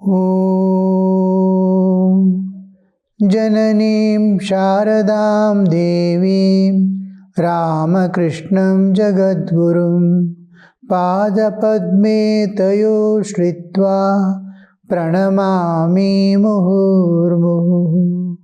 Om Jananim Sharadam Devim Ramakrishnam Jagadgurum Padapadme Tayo Shritva Pranamami Muhurmuhu.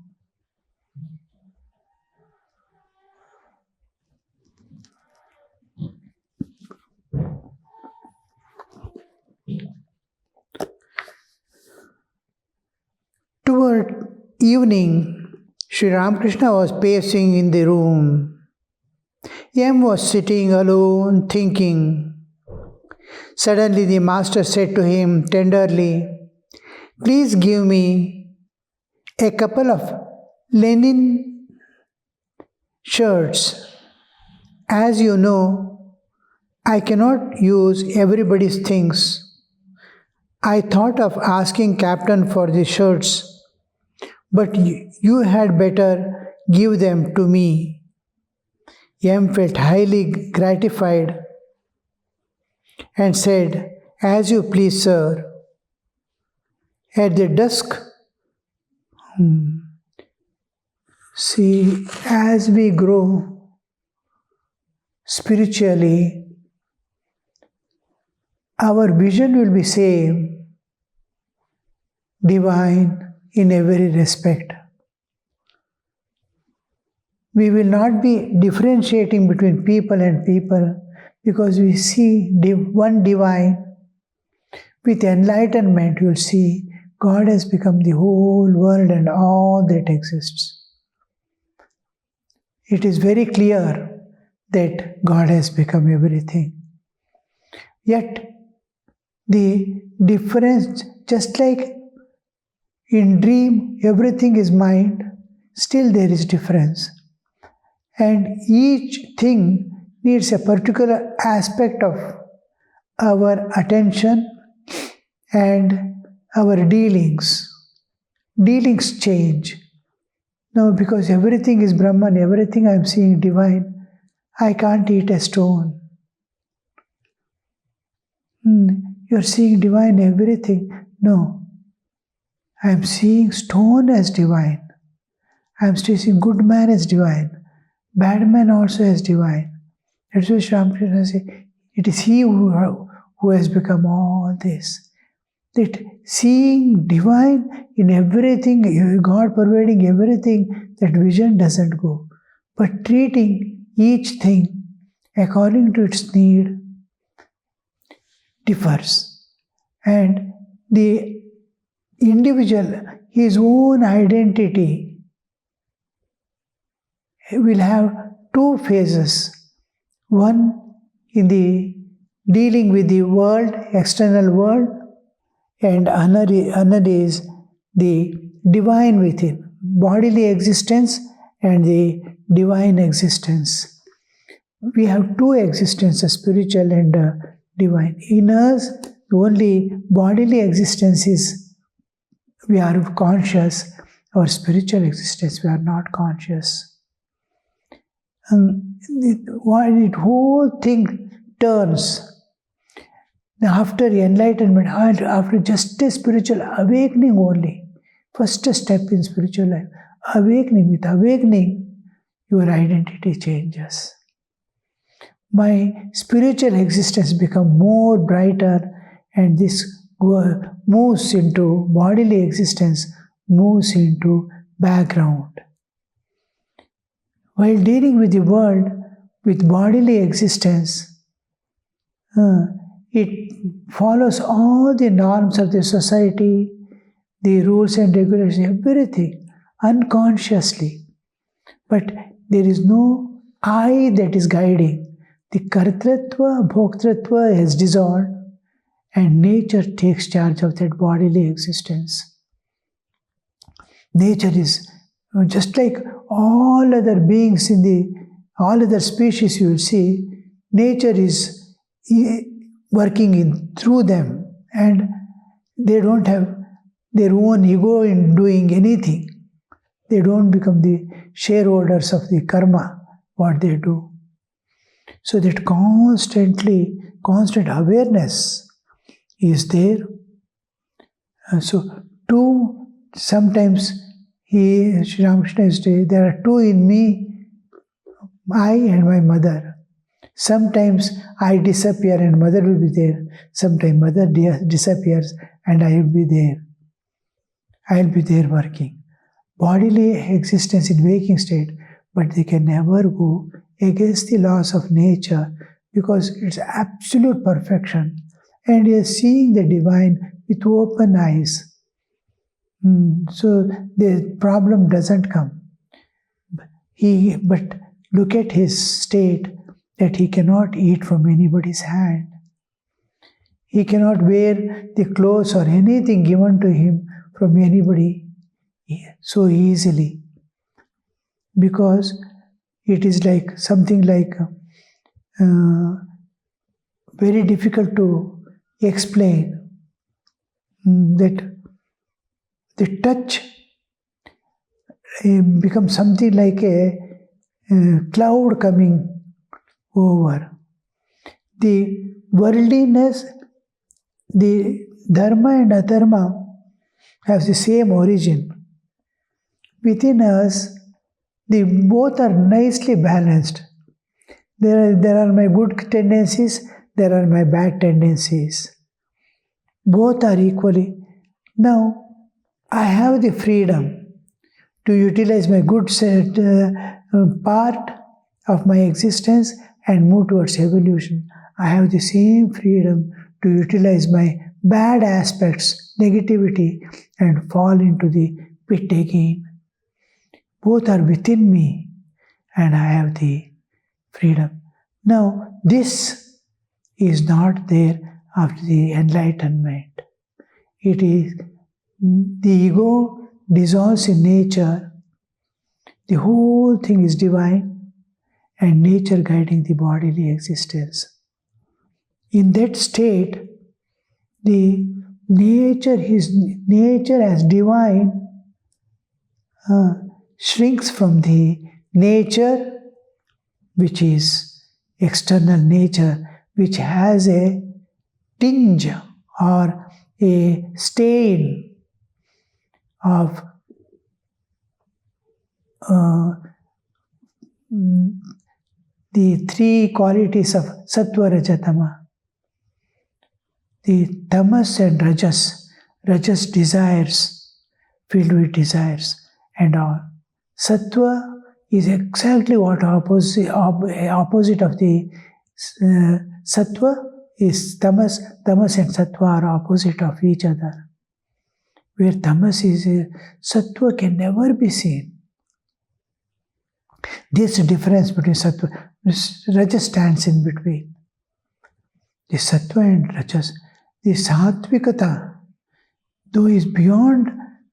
Toward evening, Sri Ramakrishna was pacing in the room. Yam was sitting alone, thinking. Suddenly the master said to him tenderly, "Please give me a couple of linen shirts. As you know, I cannot use everybody's things. I thought of asking Captain for the shirts, but you had better give them to me." Yam felt highly gratified and said, "As you please, sir." At the dusk, see, as we grow spiritually, our vision will be same, divine in every respect. We will not be differentiating between people and people because we see one divine. With enlightenment, you will see God has become the whole world and all that exists. It is very clear that God has become everything. Yet, the difference, just like in dream, everything is mind, still there is difference. And each thing needs a particular aspect of our attention and our dealings. Dealings change. Now, because everything is Brahman, everything I am seeing divine, I can't eat a stone. You are seeing divine everything. No. I am seeing stone as divine. I am seeing good man as divine. Bad man also as divine. That's why Sri Ramakrishna says, it is he who has become all this. That seeing divine in everything, God pervading everything, that vision doesn't go. But treating each thing according to its need differs. And the individual, his own identity, will have two phases. One in the dealing with the world, external world, and another is the divine within, bodily existence and the divine existence. We have two existences, spiritual and divine. In us, only bodily existence is, we are conscious. Our spiritual existence, we are not conscious. And the whole thing turns. After enlightenment, after just a spiritual awakening only, first step in spiritual life, awakening. With awakening, your identity changes. My spiritual existence becomes more brighter, and this moves into bodily existence, moves into background. While dealing with the world, with bodily existence, it follows all the norms of the society, the rules and regulations, everything, unconsciously. But there is no I that is guiding. The kartritva, bhoktritva has dissolved, and nature takes charge of that bodily existence. Nature is just like all other beings all other species you will see, nature is working through them, and they don't have their own ego in doing anything. They don't become the shareholders of the karma, what they do. So that constant awareness is there. Sometimes Sri Ramakrishna used to say, there are two in me, I and my mother. Sometimes I disappear and mother will be there. Sometimes mother disappears and I will be there. I will be there working. Bodily existence in waking state, but they can never go against the laws of nature because it's absolute perfection. And you are seeing the divine with open eyes. So the problem doesn't come. But look at his state that he cannot eat from anybody's hand. He cannot wear the clothes or anything given to him from anybody so easily. Because it is like something like very difficult to explain that the touch becomes something like a cloud coming over. The worldliness, the dharma and adharma have the same origin. Within us, both are nicely balanced. There are my good tendencies, there are my bad tendencies. Both are equally. Now, I have the freedom to utilize my good part of my existence and move towards evolution. I have the same freedom to utilize my bad aspects, negativity, and fall into the pit again. Both are within me, and I have the freedom. Now, this is not there after the enlightenment. It is the ego dissolves in nature. The whole thing is divine, and nature guiding the bodily existence. In that state, the nature as divine shrinks from the nature which is external nature, which has a tinge or a stain of the three qualities of sattva, raja, tama. The tamas and rajas. Rajas desires, filled with desires and all. Sattva is exactly what opposite of the sattva is tamas. Tamas and sattva are opposite of each other. Where tamas is, sattva can never be seen. This difference between sattva, rajas stands in between. The sattva and rajas, the sattvikata, though is beyond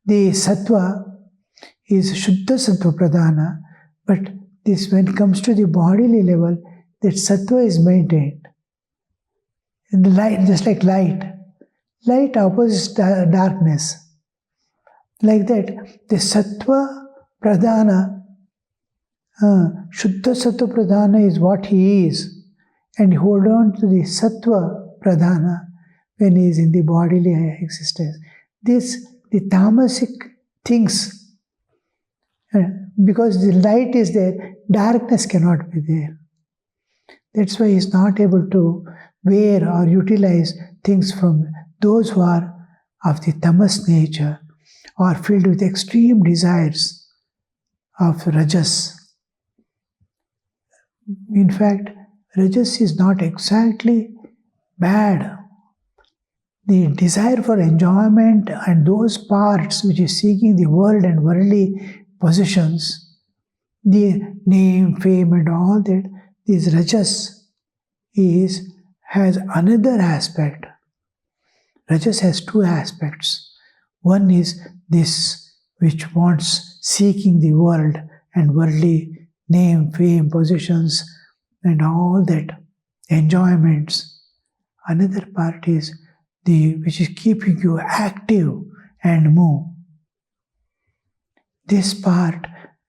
the sattva, is shuddha sattva pradhana, but this, when it comes to the bodily level, that sattva is maintained. In the light, just like light. Light opposes darkness. Like that, the sattva pradhana, shuddha sattva pradhana is what he is, and hold on to the sattva pradhana when he is in the bodily existence. The tamasic things, because the light is there, darkness cannot be there. That's why he is not able to wear or utilize things from those who are of the tamas nature or filled with extreme desires of rajas. In fact, rajas is not exactly bad. The desire for enjoyment and those parts which is seeking the world and worldly possessions, the name, fame and all that, this rajas has another aspect. Rajas has two aspects. One is this which wants seeking the world and worldly name, fame, possessions and all that, enjoyments. Another part is which is keeping you active and move. This part,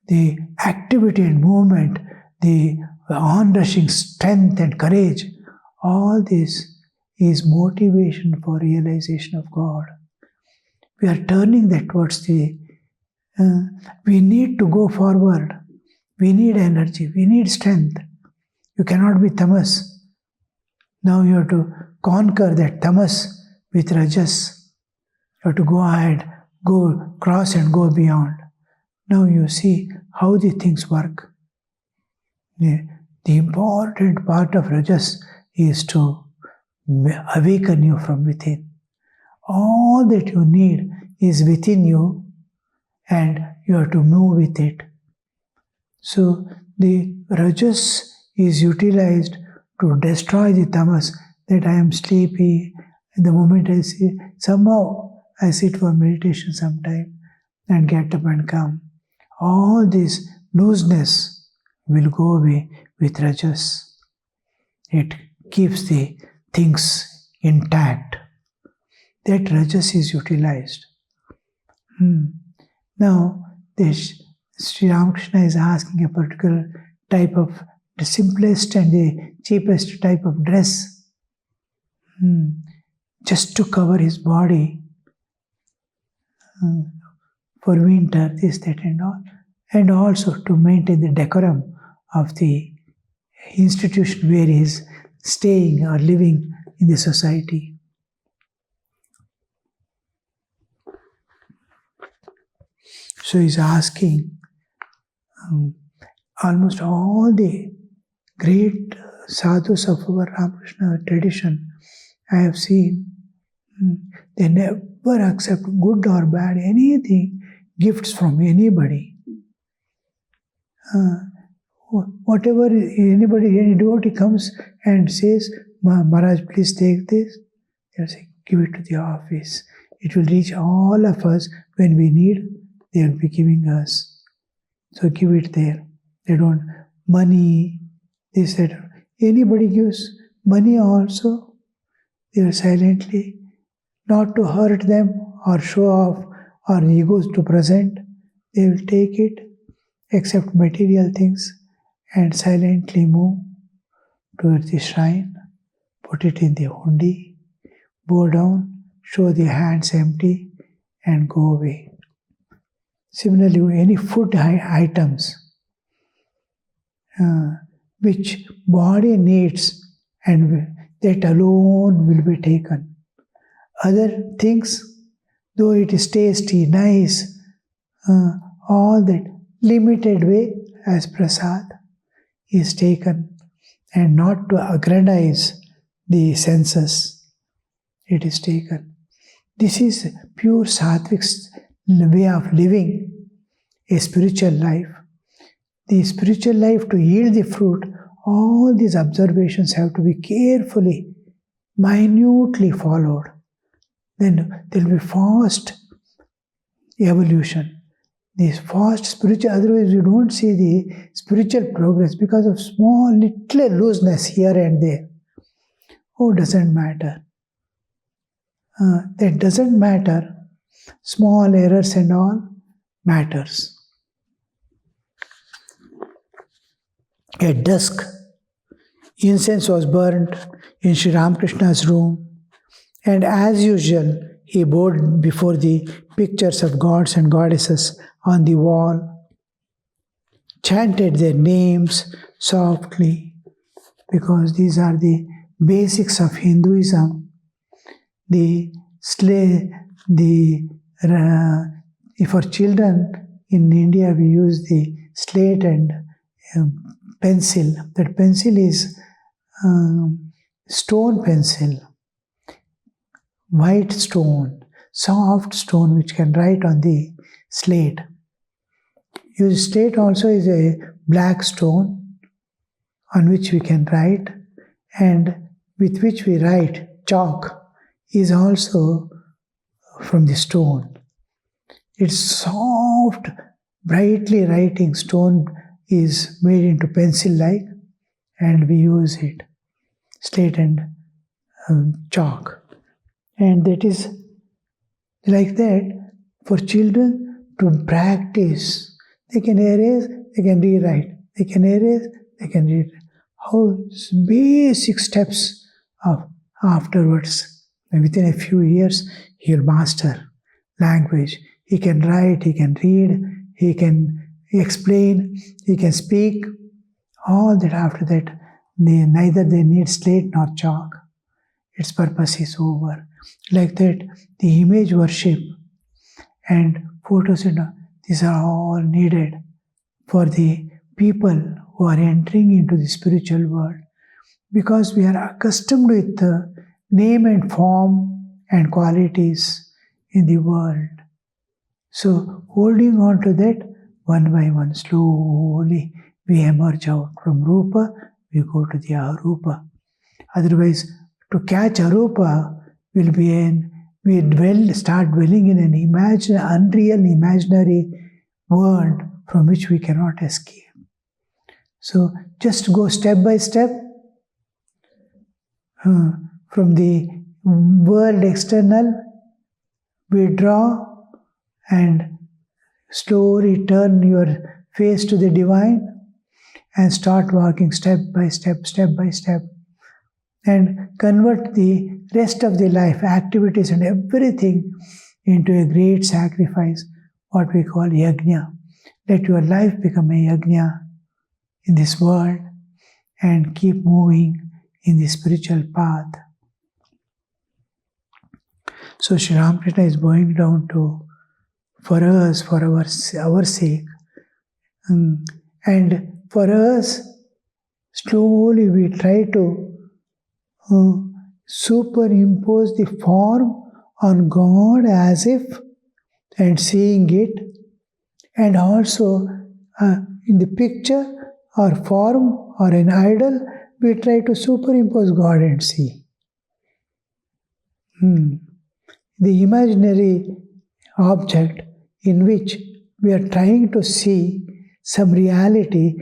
the activity and movement, the onrushing strength and courage, all this is motivation for realization of God. we are turning that towards the, we need to go forward. We need energy. We need strength. You cannot be tamas. Now you have to conquer that tamas with rajas. You have to go ahead, go cross and go beyond. Now you see how the things work. The important part of rajas is to awaken you from within. All that you need is within you, and you have to move with it. So the rajas is utilized to destroy the tamas, that I am sleepy. The moment I see, somehow I sit for meditation sometime and get up and come. All this looseness will go away with rajas. It keeps the things intact. That rajas is utilized. Now, Sri Ramakrishna is asking a particular type of the simplest and the cheapest type of dress, just to cover his body for winter, this, that, and all, and also to maintain the decorum of the institution where he is staying or living in the society. So he's asking, almost all the great sadhus of our Ramakrishna tradition, I have seen, they never accept good or bad, anything, gifts from anybody. Whatever anybody, any devotee comes and says, Maharaj, please take this, they'll say, give it to the office. It will reach all of us when we need. They will be giving us. So give it there. They don't, money, this, that. Anybody gives money also, they will silently, not to hurt them or show off or egos to present, they will take it, accept material things and silently move towards the shrine, put it in the hundi, bow down, show the hands empty and go away. Similarly, any food items which body needs, and that alone will be taken. Other things, though it is tasty, nice, all that limited way as prasad is taken, and not to aggrandize the senses, it is taken. This is pure sattvic way of living a spiritual life. The spiritual life, to yield the fruit, all these observations have to be carefully, minutely followed. Then there will be fast evolution. This fast spiritual, otherwise you don't see the spiritual progress because of small little looseness here and there. Oh, doesn't matter. That doesn't matter. Small errors and all matters. At dusk, incense was burnt in Sri Ramakrishna's room, and as usual, he bowed before the pictures of gods and goddesses on the wall, chanted their names softly, because these are the basics of Hinduism. For children in India, we use the slate and pencil. That pencil is stone pencil, white stone, soft stone which can write on the slate. Slate also is a black stone on which we can write, and with which we write. Chalk is also from the stone. It's soft, brightly writing stone is made into pencil-like, and we use it, slate and chalk. And that is like that for children to practice. They can erase, they can rewrite. They can erase, they can read. How basic steps of afterwards. Within a few years, he'll master language. He can write, he can read, he can explain, he can speak. All that after that, neither they need slate nor chalk. Its purpose is over. Like that, the image worship and photos, these are all needed for the people who are entering into the spiritual world. Because we are accustomed with the name and form and qualities in the world. So holding on to that, one by one, slowly we emerge out from Rupa, we go to the Arupa. Otherwise, to catch Arupa will be start dwelling in an unreal, imaginary world from which we cannot escape. So just go step by step from the world external, withdraw and slowly turn your face to the divine and start walking step by step, and convert the rest of the life, activities and everything into a great sacrifice, what we call yajna. Let your life become a yajna in this world and keep moving in the spiritual path. So Sri Ramakrishna is going down to, for us, for our sake, and for us, slowly we try to superimpose the form on God as if, and seeing it, and also in the picture or form or an idol, we try to superimpose God and see. The imaginary object in which we are trying to see some reality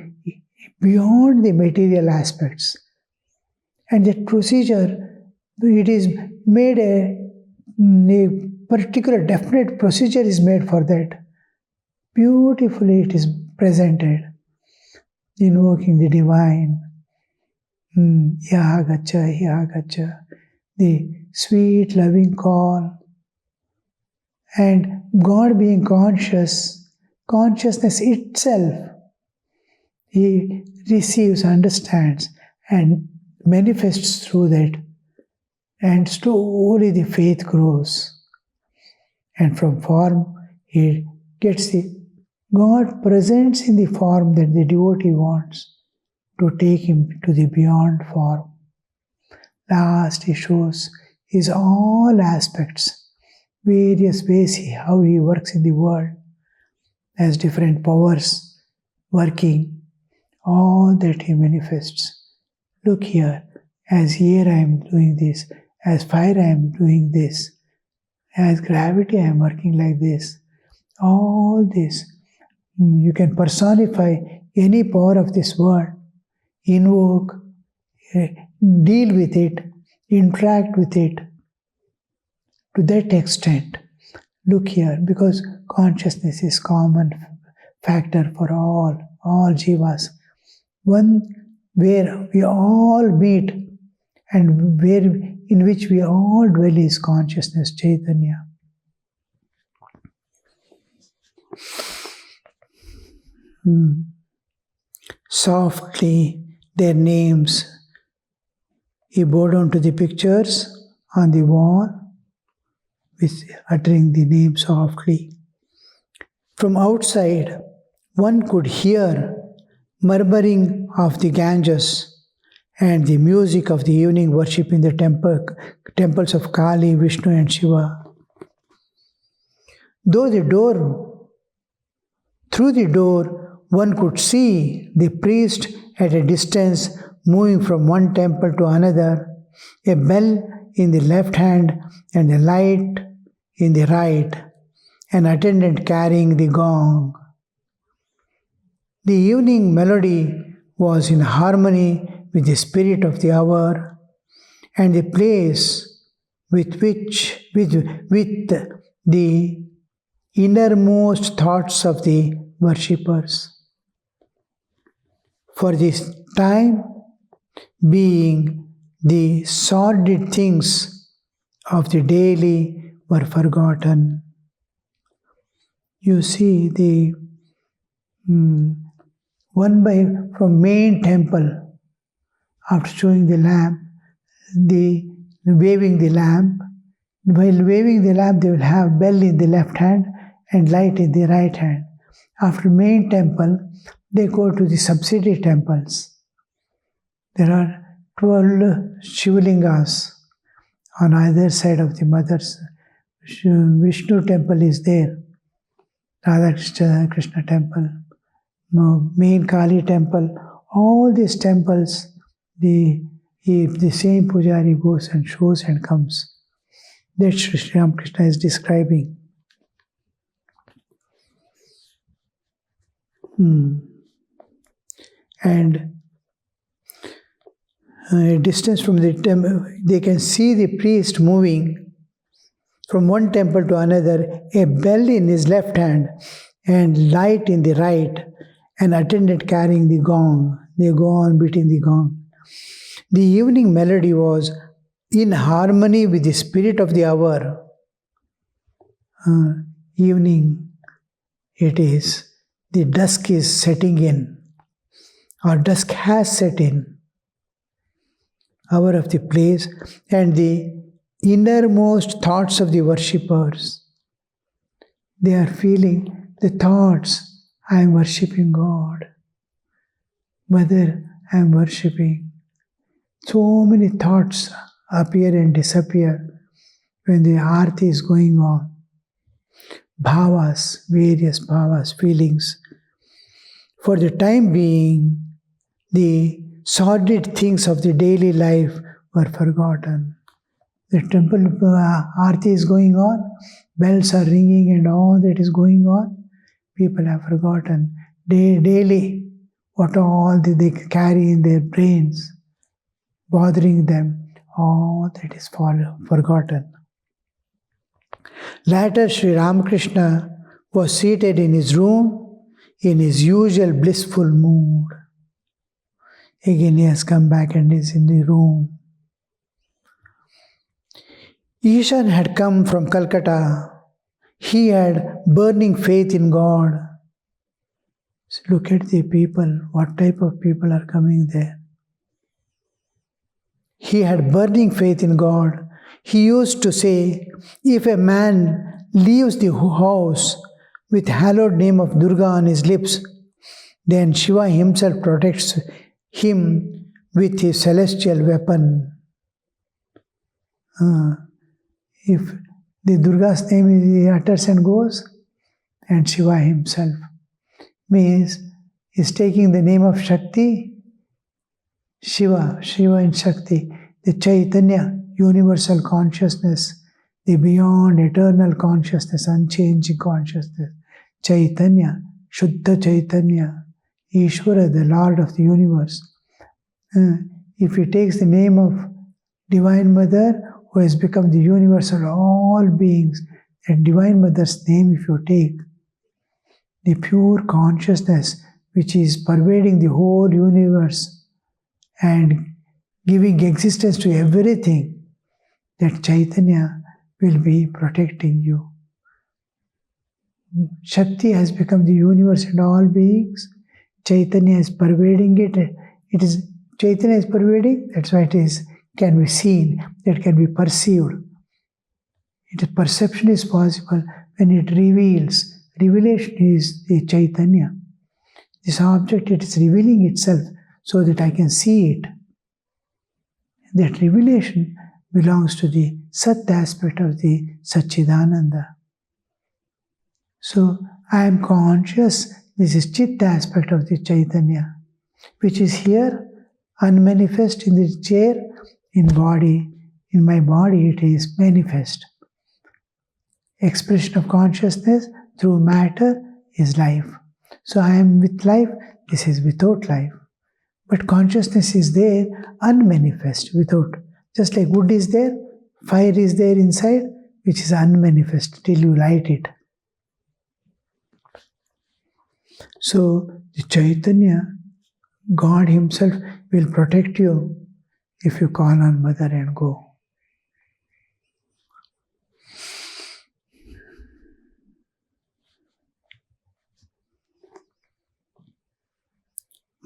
beyond the material aspects. And that procedure, it is made a particular definite procedure is made for that. Beautifully it is presented, invoking the divine. Yagacha, the sweet loving call. And God being consciousness itself, He receives, understands, and manifests through that. And slowly the faith grows. And from form, He gets God presents in the form that the devotee wants to take him to the beyond form. Last, He shows His all aspects, various ways how He works in the world, as different powers working, all that He manifests. Look here, as air I am doing this, as fire I am doing this, as gravity I am working like this. All this, you can personify any power of this world, invoke, deal with it, interact with it. To that extent, look here, because consciousness is common factor for all jivas. One where we all meet and in which we all dwell is consciousness, Chaitanya. Softly, their names. He bowed down to the pictures on the wall, with uttering the name softly. From outside, one could hear murmuring of the Ganges and the music of the evening worship in the temples of Kali, Vishnu and Shiva. Through the door, one could see the priest at a distance moving from one temple to another, a bell in the left hand and a light in the right, an attendant carrying the gong. The evening melody was in harmony with the spirit of the hour and the place with the innermost thoughts of the worshippers. For this time being, the sordid things of the daily were forgotten. you see the one by from main temple, after showing the lamp, the waving the lamp. While waving the lamp, they will have bell in the left hand and light in the right hand. After main temple, they go to the subsidiary temples. There are 12 Shivlingas on either side of the mother's. Vishnu temple is there, Radha Krishna temple, main Kali temple. All these temples, if the same Pujari goes and shows and comes, that Sri Ramakrishna is describing. And a distance from the temple, they can see the priest moving from one temple to another, a bell in his left hand and light in the right, an attendant carrying the gong. They go on beating the gong. The evening melody was in harmony with the spirit of the hour. Evening, it is, the dusk is setting in, or dusk has set in, hour of the place, and the innermost thoughts of the worshippers. They are feeling the thoughts, I am worshipping God. Mother, I am worshipping. So many thoughts appear and disappear when the arati is going on. Bhavas, various bhavas, feelings. For the time being, the sordid things of the daily life were forgotten. The temple arati is going on, bells are ringing and all that is going on. People have forgotten daily what all they carry in their brains, bothering them. All that is forgotten. Later, Sri Ramakrishna was seated in his room in his usual blissful mood. Again, he has come back and is in the room. Ishan had come from Calcutta. He had burning faith in God. So look at the people, what type of people are coming there. He had burning faith in God. He used to say, if a man leaves the house with hallowed name of Durga on his lips, then Shiva himself protects him with his celestial weapon. If the Durga's name he utters and goes, and Shiva himself means is taking the name of Shakti, Shiva and Shakti, the Chaitanya, universal consciousness, the beyond eternal consciousness, unchanging consciousness, Chaitanya, Shuddha Chaitanya, Ishvara, the Lord of the universe. If he takes the name of Divine Mother, who has become the universal of all beings, that Divine Mother's name if you take, the pure consciousness which is pervading the whole universe and giving existence to everything, that Chaitanya will be protecting you. Shakti has become the universe and all beings. Chaitanya is pervading it. It is Chaitanya is pervading, that's why it is can be seen, that can be perceived. Perception is possible when it reveals. Revelation is the Chaitanya. This object, it is revealing itself so that I can see it. That revelation belongs to the Sat aspect of the Satchidananda. So I am conscious, this is Chit aspect of the Chaitanya, which is here, unmanifest in the chair, in body. In my body it is manifest. Expression of consciousness through matter is life. So I am with life, this is without life. But consciousness is there, unmanifest, without. Just like wood is there, fire is there inside, which is unmanifest till you light it. So the Chaitanya, God himself will protect you if you call on Mother and go.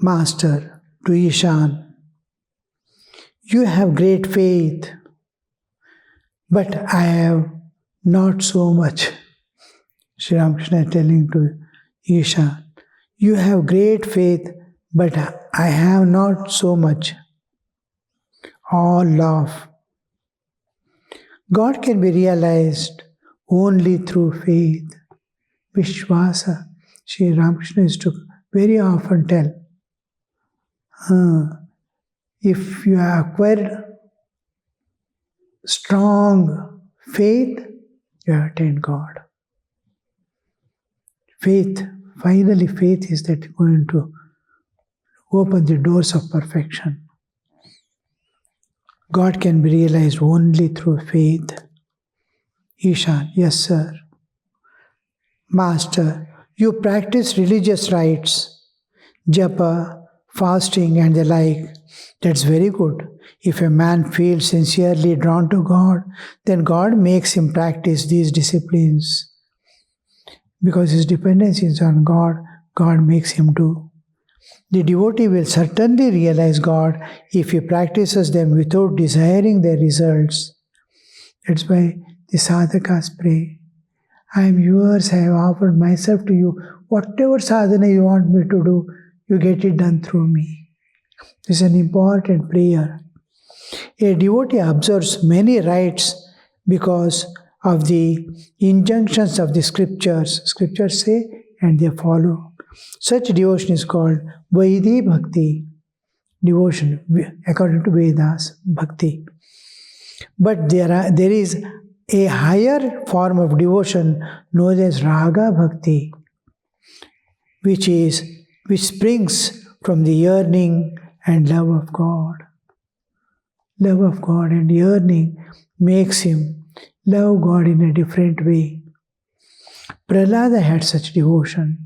Master, to Ishan, you have great faith, but I have not so much. Sri Ramakrishna is telling to Ishan, you have great faith, but I have not so much. All love. God can be realized only through faith. Vishwasa. Sri Ramakrishna used to very often tell, if you have acquired strong faith, you have attained God. Faith, finally faith is that going to open the doors of perfection. God can be realized only through faith. Ishan, yes sir. Master, you practice religious rites, japa, fasting and the like. That's very good. If a man feels sincerely drawn to God, then God makes him practice these disciplines. Because his dependence is on God, God makes him do. The devotee will certainly realize God if he practices them without desiring their results. That's why the sadhakas pray, I am yours, I have offered myself to you. Whatever sadhana you want me to do, you get it done through me. This is an important prayer. A devotee observes many rites because of the injunctions of the scriptures. Scriptures say and they follow. Such devotion is called Vaidhi Bhakti. Devotion, according to Vedas, Bhakti. But there is a higher form of devotion known as Raga Bhakti, which springs from the yearning and love of God. Love of God and yearning makes him love God in a different way. Prahlada had such devotion.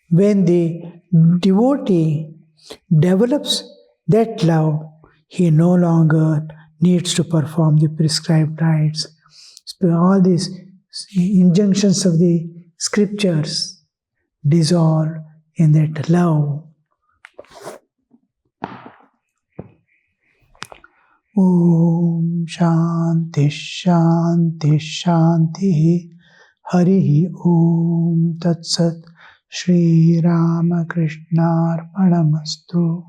When the devotee develops that love, he no longer needs to perform the prescribed rites. All these injunctions of the scriptures dissolve in that love. Om Shanti Shanti Shanti Hari Om Tat Sat Shri Ramakrishna Arpanamastu.